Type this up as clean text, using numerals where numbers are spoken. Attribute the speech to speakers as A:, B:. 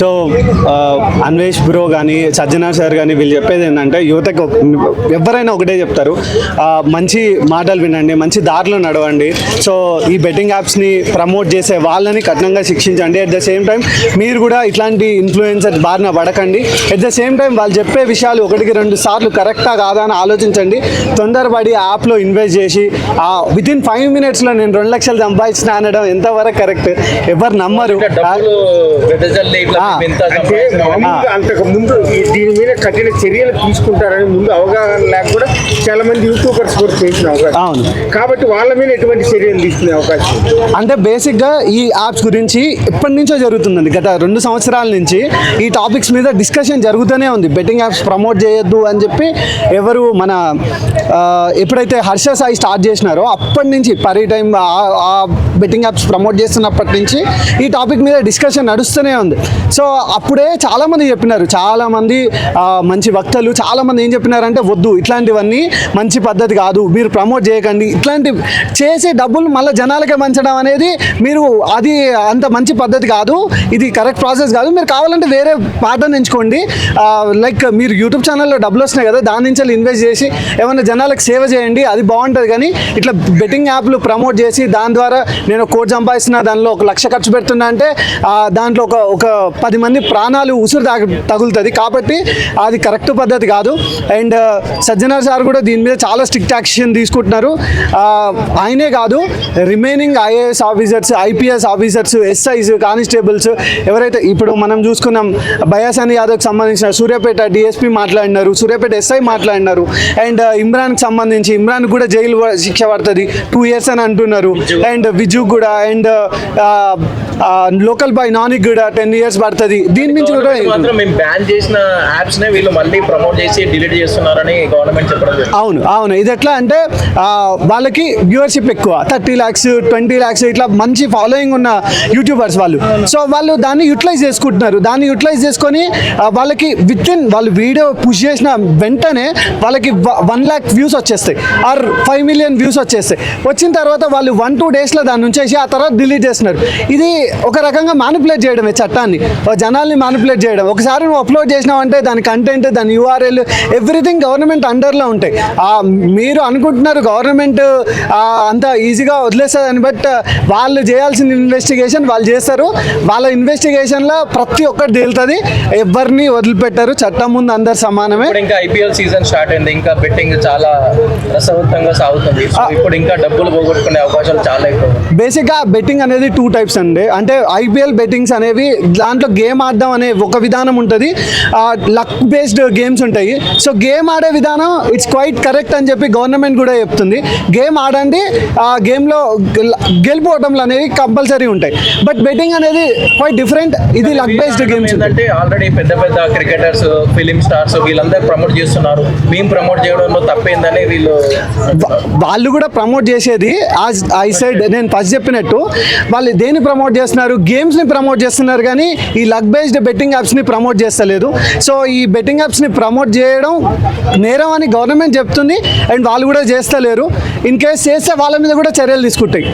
A: So Anvesh bro కానీ సజ్జనా sir కానీ వీళ్ళు చెప్పేది ఏంటంటే యువతకు ఎవరైనా ఒకటే చెప్తారు, మంచి మాటలు వినండి, మంచి దారిలో నడవండి. సో ఈ బెట్టింగ్ యాప్స్ని ప్రమోట్ చేసే వాళ్ళని కఠినంగా శిక్షించండి. అట్ ద సేమ్ టైం మీరు కూడా ఇట్లాంటి ఇన్ఫ్లుయెన్సర్ బారిన పడకండి. అట్ ద సేమ్ టైం వాళ్ళు చెప్పే విషయాలు ఒకటికి 2 సార్లు కరెక్టా కాదా అని ఆలోచించండి. తొందరపడి యాప్లో ఇన్వెస్ట్ చేసి వితిన్ 5 minutesలో నేను 2 లక్షలు సంపాదించిన అనడం ఎంతవరకు కరెక్ట్? ఎవరు నమ్మరు.
B: అంతకు ముందు దీని మీద కఠిన చర్యలు తీసుకుంటారని ముందు అవగాహన లేక కూడా చాలా మంది యూట్యూబర్స్ కూడా చేసిన అవకాశం. అవును, కాబట్టి వాళ్ళ మీద ఎటువంటి చర్యలు తీసుకునే అవకాశం
A: అంటే బేసిక్గా ఈ యాప్స్ గురించి ఎప్పటి నుంచో జరుగుతుందండి. గత 2 సంవత్సరాల నుంచి ఈ టాపిక్స్ మీద డిస్కషన్ జరుగుతూనే ఉంది. బెట్టింగ్ యాప్స్ ప్రమోట్ చేయొద్దు అని చెప్పి ఎవరు మన ఎప్పుడైతే హర్ష సాయి స్టార్ట్ చేసినారో అప్పటి నుంచి పర్ టైం ఆ బెట్టింగ్ యాప్స్ ప్రమోట్ చేస్తున్నప్పటి నుంచి ఈ టాపిక్ మీద డిస్కషన్ నడుస్తూనే ఉంది. సో అప్పుడే చాలామంది చెప్పినారు, చాలామంది మంచి వక్తలు చాలామంది ఏం చెప్పినారంటే వద్దు, ఇట్లాంటివన్నీ మంచి పద్ధతి కాదు, మీరు ప్రమోట్ చేయకండి, ఇట్లాంటి చేసి డబ్బులు మళ్ళీ జనాలకే పంచడం అనేది మీరు అది అంత మంచి పద్ధతి కాదు, ఇది కరెక్ట్ ప్రాసెస్ కాదు, మీరు కావాలంటే వేరే పాటను ఎంచుకోండి. లైక్ మీరు యూట్యూబ్ ఛానల్లో డబ్బులు వస్తున్నాయి కదా, దాని నుంచి ఇన్వెస్ట్ చేసి ఏమైనా జనాలకు సేవ చేయండి, అది బాగుంటుంది. కానీ ఇట్లా బెట్టింగ్ యాప్లు ప్రమోట్ చేసి దాని ద్వారా నేను 1 కోటి సంపాదిస్తున్నా, దానిలో 1 లక్ష ఖర్చు పెడుతున్నా అంటే దాంట్లో ఒక 10 మంది ప్రాణాలు ఉసురు తగులుతుంది. కాబట్టి అది కరెక్ట్ పద్ధతి కాదు. అండ్ సజ్జనా సార్ కూడా దీని మీద చాలా స్ట్రిక్ట్ యాక్షన్ తీసుకుంటున్నారు. ఆయనే కాదు, remaining IAS officers, IPS officers, SIs, constables ఎవరైతే ఇప్పుడు మనం చూసుకున్నాం, బయాసాని యాదవ్కి సంబంధించిన సూర్యాపేట డిఎస్పీ మాట్లాడినారు, సూర్యాపేట ఎస్ఐ మాట్లాడినారు. అండ్ ఇమ్రాన్కి సంబంధించి ఇమ్రాన్ కూడా జైలు శిక్ష పడుతుంది 2 years అని అంటున్నారు. అండ్ విజు కూడా, అండ్ లోకల్ బాయ్ నానికి కూడా 10 years పడుతుంది. దీని నుంచి కూడా
C: మాత్రం మేము బ్యాన్ చేసిన యాప్స్ నే వీళ్ళు మళ్ళీ ప్రమోట్ చేసి డిలీట్ చేస్తున్నారని గవర్నమెంట్ చెప్పడం.
A: అవును ఇది ఎట్లా అంటే వాళ్ళకి వ్యూవర్షిప్ ఎక్కువ, 30 lakhs 20 lakhs ఇట్లా మంచి ఫాలోయింగ్ ఉన్న యూట్యూబర్స్ వాళ్ళు. సో వాళ్ళు దాన్ని యూటిలైజ్ చేసుకుంటున్నారు. దాన్ని యూటిలైజ్ చేసుకొని వాళ్ళకి వాళ్ళు వీడియో పుష్ చేసిన వెంటనే వాళ్ళకి 1 lakh views వచ్చేస్తాయి, ఆర్ 5 million views వచ్చేస్తాయి. వచ్చిన తర్వాత వాళ్ళు 1-2 daysలో దాన్ని ఉంచేసి ఆ తర్వాత డిలీట్ చేస్తున్నారు. ఇది ఒక రకంగా మ్యానిపులేట్ చేయడమే, చట్టాన్ని జనాల్ని మ్యానిపులేట్ చేయడం. ఒకసారి నువ్వు అప్లోడ్ చేసినావంటే దాని కంటెంట్, దాని URL ఎవ్రీథింగ్ గవర్నమెంట్ అండర్లో ఉంటాయి. మీరు అనుకుంటున్నారు గవర్నమెంట్ అంత ఈజీగా వదిలేస్తుందని, బట్ వాళ్ళు చేయాల్సిన ఇన్వెస్టిగేషన్ వాళ్ళు చేస్తారు. వాళ్ళ ఇన్వెస్టిగేషన్లో ప్రతి ఒక్కటి తేలుతుంది, ఎవరిని వదిలిపెట్టారు, చట్టం ముందు అందరు సమానమే.
C: ఇంకా IPL సీజన్ స్టార్ట్ అయింది, ఇంకా బెట్టింగ్ చాలా రసవత్తంగా సాగుతుంది. ఇప్పుడు ఇంకా డబ్బులు పోగొట్టుకునే అవకాశాలు చాలా ఎక్కువ.
A: బేసిక్గా బెట్టింగ్ అనేది 2 types అండి. అంటే IPL బెట్టింగ్స్ అనేవి దాంట్లో గేమ్ ఆడడం అనే ఒక విధానం ఉంటుంది, లక్ బేస్డ్ గేమ్స్ ఉంటాయి. సో గేమ్ ఆడే విధానం ఇట్స్ క్వైట్ కరెక్ట్ అని చెప్పి గవర్నమెంట్ కూడా చెప్తుంది. గేమ్ ఆడండి, ఆ గేమ్లో గెలిపోవడంలు అనేవి కంపల్సరీ ఉంటాయి. బట్ బెట్టింగ్ అనేది క్వైట్ డిఫరెంట్. ఇది లక్ బేస్డ్ గేమ్స్.
C: అంటే ఆల్రెడీ పెద్ద పెద్ద క్రికెటర్స్, ఫిలిం స్టార్స్ వీళ్ళందరూ ప్రమోట్ చేస్తున్నారు, మేము ప్రమోట్ చేయడంలో తప్పేందని వాళ్ళు
A: కూడా ప్రమోట్ చేసేది ఐ సైడ్ నేను ఫస్ట్ చెప్పినట్టు వాళ్ళు దేన్ని ప్రమోట్ చేస్తున్నారు, గేమ్స్ని ప్రమోట్ చేస్తున్నారు, కానీ ఈ లక్ బేస్డ్ బెట్టింగ్ యాప్స్ని ప్రమోట్ చేస్తలేదు. సో ఈ బెట్టింగ్ యాప్స్ని ప్రమోట్ చేయడం నేరం అని గవర్నమెంట్ చెప్తుంది, అండ్ వాళ్ళు కూడా చేస్తలేరు. ఇన్ కేస్ చేస్తే వాళ్ళ మీద కూడా చర్యలు తీసుకుంటాయి.